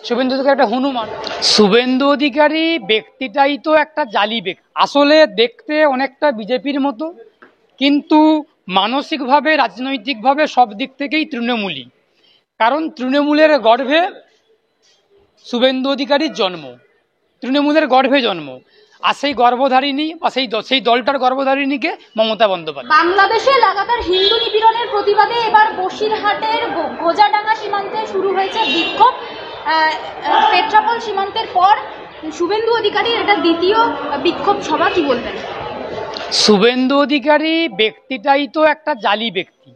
শুভেন্দু অধিকারী একটা হনুমান। শুভেন্দু অধিকারী ব্যক্তিটাই তো একটা জালি ব্যক্তি। আসলে দেখতে অনেকটা বিজেপির মতো, কিন্তু মানসিকভাবে রাজনৈতিকভাবে সব দিক থেকেই তৃণমূলী। কারণ তৃণমূলের গর্ভে শুভেন্দু অধিকারীর জন্ম, তৃণমূলের গর্ভে জন্ম। আর সেই গর্ভধারিণী বা সেই দলটার গর্ভধারিণীকে মমতা বন্দ্যোপাধ্যায়। বাংলাদেশে লাগাতার হিন্দু নিপীড়নের প্রতিবাদে এবার বসিরহাটের গোজাডাঙ্গা সীমান্তে শুরু হয়েছে বিক্ষোভ। পেট্রাপোল সীমান্তের পর শুভেন্দু অধিকারীর এটা দ্বিতীয় বিক্ষোভ সভা, কি বলবেন? শুভেন্দু অধিকারী ব্যক্তিটাই তো একটা জালি ব্যক্তি।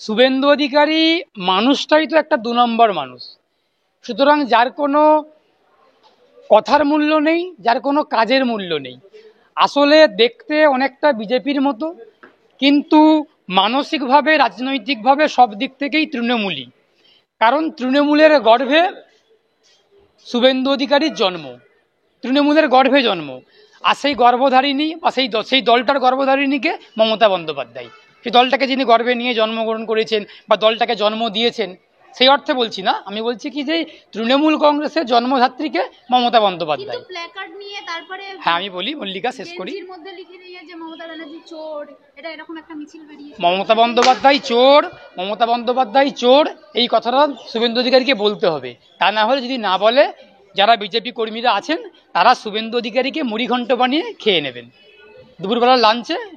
শুভেন্দু অধিকারী মানুষটাই তো একটা 2 নম্বর মানুষ। সুতরাং যার কোনো কথার মূল্য নেই, যার কোনো কাজের মূল্য নেই। আসলে দেখতে অনেকটা বিজেপির মতো, কিন্তু মানসিকভাবে রাজনৈতিকভাবে সব দিক থেকেই তৃণমূলী। কারণ তৃণমূলের গর্ভে শুভেন্দু অধিকারীর জন্ম, তৃণমূলের গর্ভে জন্ম। আর সেই গর্ভধারিণী বা সেই দলটার গর্ভধারিণীকে মমতা বন্দ্যোপাধ্যায়। সেই দলটাকে যিনি গর্ভে নিয়ে জন্মগ্রহণ করেছেন বা দলটাকে জন্ম দিয়েছেন, সেই অর্থে বলছি না। আমি বলছি কি যে তৃণমূল কংগ্রেসের জন্মধাত্রীকে মমতা বন্দ্যোপাধ্যায়। হ্যাঁ, আমি বলি, মল্লিকা শেষ করি। মমতা বন্দ্যোপাধ্যায় চোর, মমতা বন্দ্যোপাধ্যায় চোর, এই কথাটা শুভেন্দু অধিকারীকে বলতে হবে। তা না হলে যদি না বলে, যারা বিজেপি কর্মীরা আছেন তারা শুভেন্দু অধিকারীকে মুড়িঘণ্ট বানিয়ে খেয়ে নেবেন। দুপুরবেলা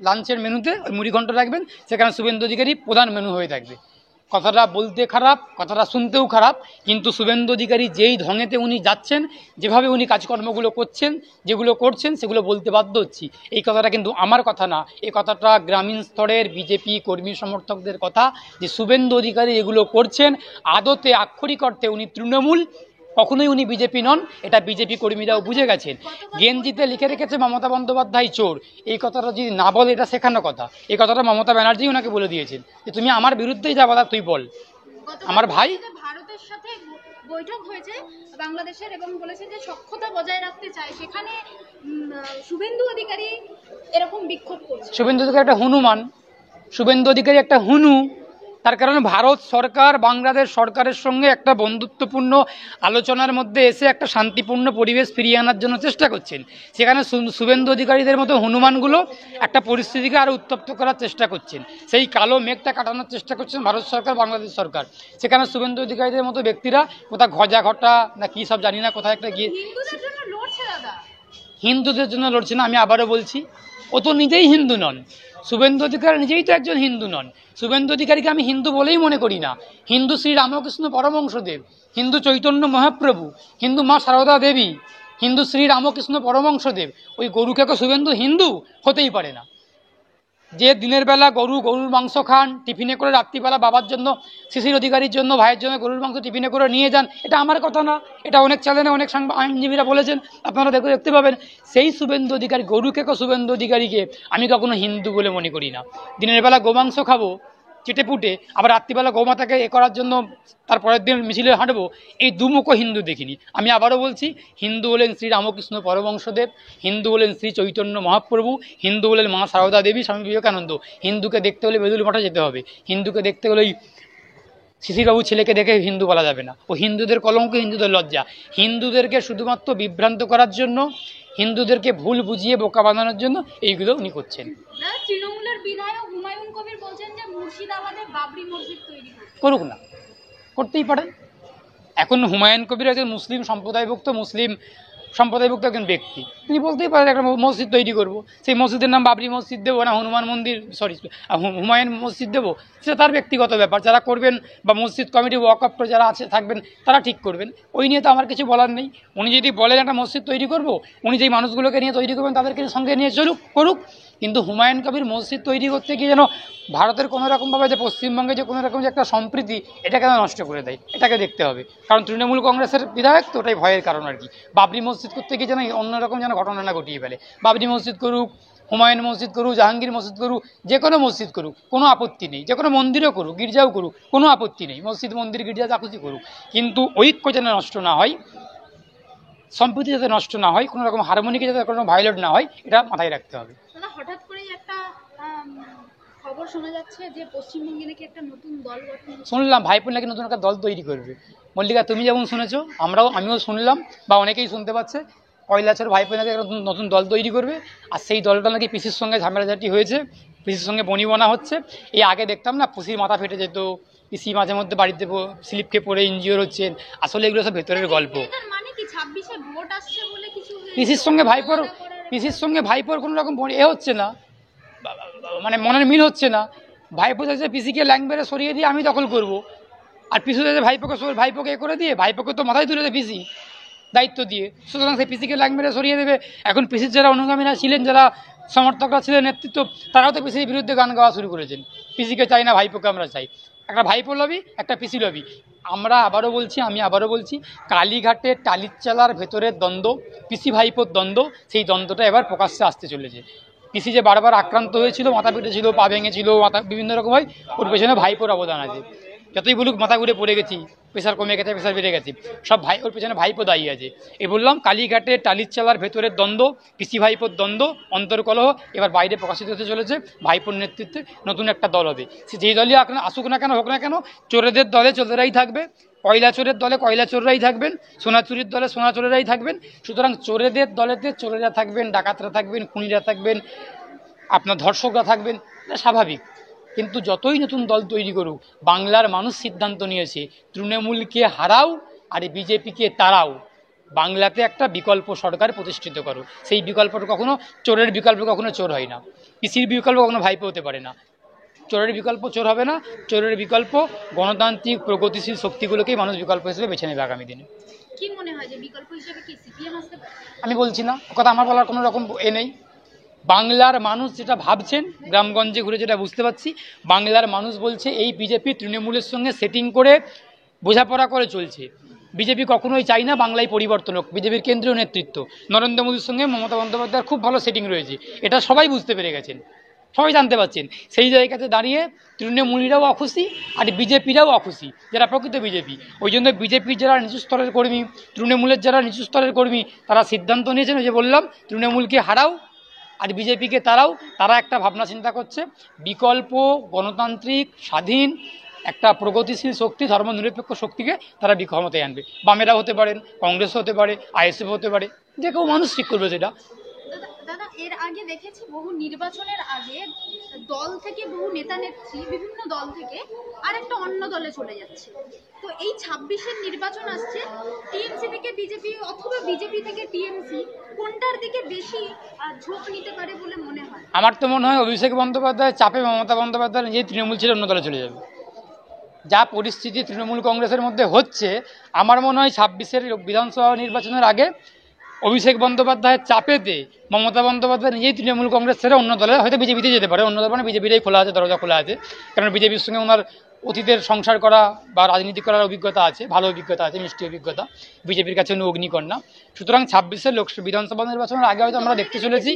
লাঞ্চের মেনুতে ওই মুড়িঘণ্ট রাখবেন, সেখানে শুভেন্দু অধিকারী প্রধান মেনু হয়ে থাকবে। কথাটা বলতে খারাপ, কথাটা শুনতেও খারাপ, কিন্তু শুভেন্দু অধিকারী যেই ঢঙেতে উনি যাচ্ছেন, যেভাবে উনি কাজকর্মগুলো করছেন, যেগুলো করছেন, সেগুলো বলতে বাধ্য হচ্ছি। এই কথাটা কিন্তু আমার কথা না, এই কথাটা গ্রামীণ স্তরের বিজেপি কর্মী সমর্থকদের কথা, যে শুভেন্দু অধিকারী এগুলো করছেন। আদতে আক্ষরিক অর্থে উনি তৃণমূল, কখনোই উনি বিজেপি নন। এটা বিজেপি কর্মীরাও বুঝে গেছেন। গেঞ্জিতে লিখে রেখেছে মমতা বন্দ্যোপাধ্যায় চোর, এই কথাটা যদি না বলে, এটা শেখানো কথা। এই কথাটা মমতা ব্যানার্জি ওনাকে বলে দিয়েছেন যে তুমি আমার বিরুদ্ধেই যা বলা তুই বল। আমার ভাই ভারতের সাথে বৈঠক হয়েছে বাংলাদেশের এবং বলেছে যে সখ্যতা বজায় রাখতে চায়, সেখানে শুভেন্দু অধিকারী এরকম বিক্ষোভ করছে। শুভেন্দু অধিকারী একটা হনুমান, শুভেন্দু অধিকারী একটা হুনু। তার কারণ ভারত সরকার বাংলাদেশ সরকারের সঙ্গে একটা বন্ধুত্বপূর্ণ আলোচনার মধ্যে এসে একটা শান্তিপূর্ণ পরিবেশ ফিরিয়ে আনার জন্য চেষ্টা করছেন। সেখানে শুভেন্দু অধিকারীদের মতো হনুমানগুলো একটা পরিস্থিতিকে আরও উত্তপ্ত করার চেষ্টা করছেন। সেই কালো মেঘটা কাটানোর চেষ্টা করছেন ভারত সরকার, বাংলাদেশ সরকার। সেখানে শুভেন্দু অধিকারীদের মতো ব্যক্তিরা কোথাও ঘজা ঘটা না কী সব জানি না, কোথায় একটা গিয়ে হিন্দুদের জন্য লড়ছে না। আমি আবারও বলছি, ও তো নিজেই হিন্দু নন। শুভেন্দু অধিকারী নিজেই তো একজন হিন্দু নন। শুভেন্দু অধিকারীকে আমি হিন্দু বলেই মনে করি না। হিন্দু শ্রী রামকৃষ্ণ পরমহংসদেব, হিন্দু চৈতন্য মহাপ্রভু, হিন্দু মা সারদা দেবী, হিন্দু শ্রী রামকৃষ্ণ পরমহংসদেব। ওই গরুকে শুভেন্দু হিন্দু হতেই পারে না। যে দিনের বেলা গরুর মাংস খান, টিফিনে করে রাত্রিবেলা বাবার জন্য, শিশির অধিকারীর জন্য, ভাইয়ের জন্য গরুর মাংস টিফিনে করে নিয়ে যান, এটা আমার কথা না। এটা অনেক চ্যানেলে অনেক আইনজীবীরা বলেছেন, আপনারা দেখতে পাবেন। সেই শুভেন্দু অধিকারী, গরুকে শুভেন্দু অধিকারীকে আমি কখনো হিন্দু বলে মনে করি না। দিনের বেলা গোমাংস খাবো চেটে পুটে, আবার রাত্রিবেলা গোমাতাকে করার জন্য তার পরের দিন মিছিলে হাঁটবো, এই দুমুখো হিন্দু দেখিনি। আমি আবারও বলছি, হিন্দু হলেন শ্রী রামকৃষ্ণ পরমহংসদেব, হিন্দু হলেন শ্রী চৈতন্য মহাপ্রভু, হিন্দু হলেন মা সারদা দেবী, স্বামী বিবেকানন্দ। হিন্দুকে দেখতে হলে বেদুল মঠে যেতে হবে, হিন্দুকে দেখতে হলে ওই শিশিরবাবু ছেলেকে দেখে হিন্দু বলা যাবে না। ও হিন্দুদের কলঙ্ক, হিন্দুদের লজ্জা। হিন্দুদেরকে শুধুমাত্র বিভ্রান্ত করার জন্য, হিন্দুদেরকে ভুল বুঝিয়ে বোকা বানানোর জন্য এইগুলো উনি করছেন। তৃণমূলের বিধায়ক হুমায়ুন কবির বলছেন যে মুর্শিদাবাদে বাবরি মসজিদ তৈরি করুক না, করতেই পারেন। এখন হুমায়ুন কবির একজন মুসলিম সম্প্রদায়ভুক্ত একজন ব্যক্তি, তিনি বলতেই পারেন একটা মসজিদ তৈরি করব। সেই মসজিদের নাম বাবরি মসজিদ দেবো না হনুমান মন্দির, হুমায়ুন মসজিদ দেবো, সেটা তার ব্যক্তিগত ব্যাপার। যারা করবেন বা মসজিদ কমিটি ওয়াকফ যারা থাকবেন তারা ঠিক করবেন, ওই নিয়ে তো আমার কিছু বলার নেই। উনি যদি বলেন একটা মসজিদ তৈরি করব, উনি যেই মানুষগুলোকে নিয়ে তৈরি করবেন তাদেরকে সঙ্গে নিয়ে করুক। কিন্তু হুমায়ুন কবির মসজিদ তৈরি করতে গিয়ে যেন ভারতের কোনো রকমভাবে যে পশ্চিমবঙ্গে যে কোনো রকম যে একটা সম্প্রীতি, এটাকে নষ্ট করে দেয়, এটাকে দেখতে হবে। কারণ তৃণমূল কংগ্রেসের বিধায়ক তো, ওটাই ভয়ের কারণ আর কি। বাবরি মসজিদ করতে গিয়ে যেন অন্যরকম যেন ঘটনা না ঘটিয়ে ফেলে। বাবরি মসজিদ করুক, হুমায়ুন মসজিদ করুক, জাহাঙ্গীর মসজিদ করুক, যে কোনো মসজিদ করুক, কোনো আপত্তি নেই। যে কোনো মন্দিরও করুক, গির্জাও করুক, কোনো আপত্তি নেই। মসজিদ, মন্দির, গির্জা যা খুশি করুক, কিন্তু ঐক্য যেন নষ্ট না হয়, সম্প্রীতি যাতে নষ্ট না হয়, কোনো রকম হারমোনিকে যাতে কোনো ভায়োলেট না হয়, এটা মাথায় রাখতে হবে। হঠাৎ করেই একটা খবর শোনা যাচ্ছে যে পশ্চিমবঙ্গে নাকি একটা নতুন দল গঠন হচ্ছে। শুনলাম ভাইপো নাকি নতুন একটা দল তৈরি করবে। মল্লিকা, তুমি যেমন শুনেছো, আমিও শুনলাম, বা অনেকেই শুনতে পাচ্ছে, কৈলাসের ভাইপো নাকি একটা নতুন দল তৈরি করবে। আর সেই দলটা নাকি পিসির সঙ্গে ঝামেলাঝাটি হয়েছে, পিসির সঙ্গে বনিবনা হচ্ছে। এই আগে দেখতাম না, পিসির মাথা ফেটে যেত, পিসি মাঝে মধ্যে বাড়িতে স্লিপ খেয়ে পড়ে ইনজিওর হচ্ছেন। আসলে এগুলো সব ভেতরের গল্প। এটার মানে কি 26-এ ভোট আসছে বলে কিছু পিসির সঙ্গে ভাইপোর কোনো রকম হচ্ছে না, মানে মনের মিল হচ্ছে না। ভাইপো চাইছে পিসিকে ল্যাং বেড়ে সরিয়ে দিয়ে আমি দখল করব, আর পিসু চাইছে ভাইপোকে করে দিয়ে, ভাইপোকে তো মাথায় তুলে দেয় পিসি দায়িত্ব দিয়ে, সুতরাং সেই পিসিকে ল্যাং বেড়ে সরিয়ে দেবে। এখন পিসির যারা অনুগামীরা ছিলেন, যারা সমর্থকরা ছিলেন, নেতৃত্ব, তারাও তো পিসির বিরুদ্ধে গান গাওয়া শুরু করেছেন। পিসিকে চাই না, ভাইপোকে আমরা চাই। একটা ভাইপো লবি, একটা পিসি লবি। আমি আবারও বলছি, কালীঘাটের টালিচালার ভেতরের দ্বন্দ্ব, পিসি ভাইপোর দ্বন্দ্ব, সেই দ্বন্দ্বটা এবার প্রকাশ্যে আসতে চলেছে। পিসি যে বারবার আক্রান্ত হয়েছিল, মাথা পেটেছিল, পা ভেঙেছিল, বিভিন্ন রকম হয়, ওর পেছনে ভাইপোর অবদান আছে। যতই বলুক মাথা ঘুরে পড়ে গেছি, প্রেশার কমে গেছে, প্রেশার বেড়ে গেছে, সব ওর পেছনে ভাইপো দায়ী আছে। বললাম, কালীঘাটের টালিচালার ভেতরের দ্বন্দ্ব, পিসি ভাইপোর দ্বন্দ্ব, অন্তর্কলহ এবার বাইরে প্রকাশিত হতে চলেছে। ভাইপোর নেতৃত্বে নতুন একটা দল হবে। সে যেই দলই আসুক না কেন, হোক না কেন, চোরেদের দলে চোরেরাই থাকবে, কয়লা চোরের দলে কয়লা চোররাই থাকবেন, সোনা চুরির দলে সোনা চোরেরাই থাকবেন। সুতরাং চোরেদের দলেতে চোরেরা থাকবেন, ডাকাতরা থাকবেন, খুনিরা থাকবেন, আপনার ধর্ষকরা থাকবেন, এটা স্বাভাবিক। কিন্তু যতই নতুন দল তৈরি করুক, বাংলার মানুষ সিদ্ধান্ত নিয়েছে, তৃণমূলকে হারাও আর বিজেপিকে তাড়াও, বাংলাতে একটা বিকল্প সরকার প্রতিষ্ঠিত করো। সেই বিকল্পটা কখনো চোরের বিকল্প, কখনো চোর হয় না। পিসির বিকল্প কখনো ভাইপো হতে পারে না। চোরের বিকল্প চোর হবে না। চোরের বিকল্প গণতান্ত্রিক প্রগতিশীল শক্তিগুলোকেই মানুষ বিকল্প হিসেবে বেছে নেবে আগামী দিনে। কি মনে হয় যে বিকল্প হিসেবে কি সিপিএম আসতে পারে? আমি বলছি না, কথা আমার বলার কোনো রকম নেই। বাংলার মানুষ যেটা ভাবছেন, গ্রামগঞ্জে ঘুরে যেটা বুঝতে পারছি, বাংলার মানুষ বলছে এই বিজেপি তৃণমূলের সঙ্গে সেটিং করে বোঝাপড়া করে চলছে। বিজেপি কখনোই চাই না বাংলায় পরিবর্তন হোক। বিজেপির কেন্দ্রীয় নেতৃত্ব নরেন্দ্র মোদীর সঙ্গে মমতা বন্দ্যোপাধ্যায়ের খুব ভালো সেটিং রয়েছে, এটা সবাই বুঝতে পেরে গেছেন, সবাই জানতে পারছেন। সেই জায়গাতে দাঁড়িয়ে তৃণমূলীরাও অখুশি আর বিজেপিরাও অখুশি, যারা প্রকৃত বিজেপি। ওই জন্য বিজেপির যারা নিচু স্তরের কর্মী, তৃণমূলের যারা নিচু স্তরের কর্মী, তারা সিদ্ধান্ত নিয়েছেন, যে বললাম, তৃণমূলকে হারাও আর বিজেপিকে তারাও। তারা একটা ভাবনা চিন্তা করছে, বিকল্প গণতান্ত্রিক স্বাধীন একটা প্রগতিশীল শক্তি, ধর্মনিরপেক্ষ শক্তিকে তারা ক্ষমতায় আনবে। বামেরা হতে পারেন, কংগ্রেস হতে পারে, আইএসএফ হতে পারে, যে কেউ মানুষ ঠিক করবে সেটা। দাদা, এর আগে দেখেছি বহু নির্বাচনের আগে দল থেকে বহু নেতা নেত্রী বিভিন্ন দল থেকে আরেকটা অন্য দলে চলে যাচ্ছে। তো এই 26-এর নির্বাচন আসছে, টিএমসি থেকে বিজেপি অথবা বিজেপি থেকে টিএমসি, কোনটার দিকে বেশি ঝোঁক নিতে পারে বলে মনে হয়? আমার তো মনে হয় অভিষেক বন্দ্যোপাধ্যায় চাপে মমতা বন্দ্যোপাধ্যায় নিজেই তৃণমূল ছেড়ে অন্য দলে চলে যাবে। যা পরিস্থিতি তৃণমূল কংগ্রেসের মধ্যে হচ্ছে, আমার মনে হয় 26-এর বিধানসভা নির্বাচনের আগে অভিষেক বন্দ্যোপাধ্যায়ের চাপেতে মমতা বন্দ্যোপাধ্যায় নিজেই তৃণমূল কংগ্রেস ছেড়ে অন্য দলে, হয়তো বিজেপিতে যেতে পারে, অন্য দলে মানে বিজেপিটাই খোলা আছে, দরজা খোলা আছে। কারণ বিজেপির সঙ্গে ওনার অতীতের সংসার করা বা রাজনীতি করার অভিজ্ঞতা আছে, ভালো অভিজ্ঞতা আছে, মিষ্টি অভিজ্ঞতা। বিজেপির কাছে উনি অগ্নিকন্যা। সুতরাং 26-এর বিধানসভা নির্বাচনের আগে হয়তো আমরা দেখতে চলেছি,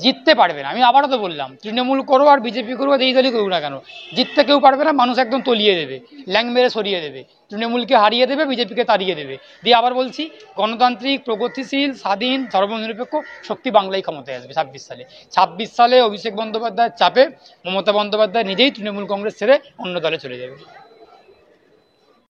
জিততে পারবে না। আমি আবারও তো বললাম, তৃণমূল করো আর বিজেপি করবো, এই দলই করুক না কেন, জিততে কেউ পারবে না। মানুষ একদম তলিয়ে দেবে, ল্যাং মেরে সরিয়ে দেবে, তৃণমূলকে হারিয়ে দেবে, বিজেপিকে তাড়িয়ে দেবে। দিয়ে আবার বলছি, গণতান্ত্রিক প্রগতিশীল স্বাধীন ধর্মনিরপেক্ষ শক্তি বাংলায় ক্ষমতায় আসবে 26 সালে। 26 সালে অভিষেক বন্দ্যোপাধ্যায়ের চাপে মমতা বন্দ্যোপাধ্যায় নিজেই তৃণমূল কংগ্রেস ছেড়ে অন্য দলে চলে যাবে।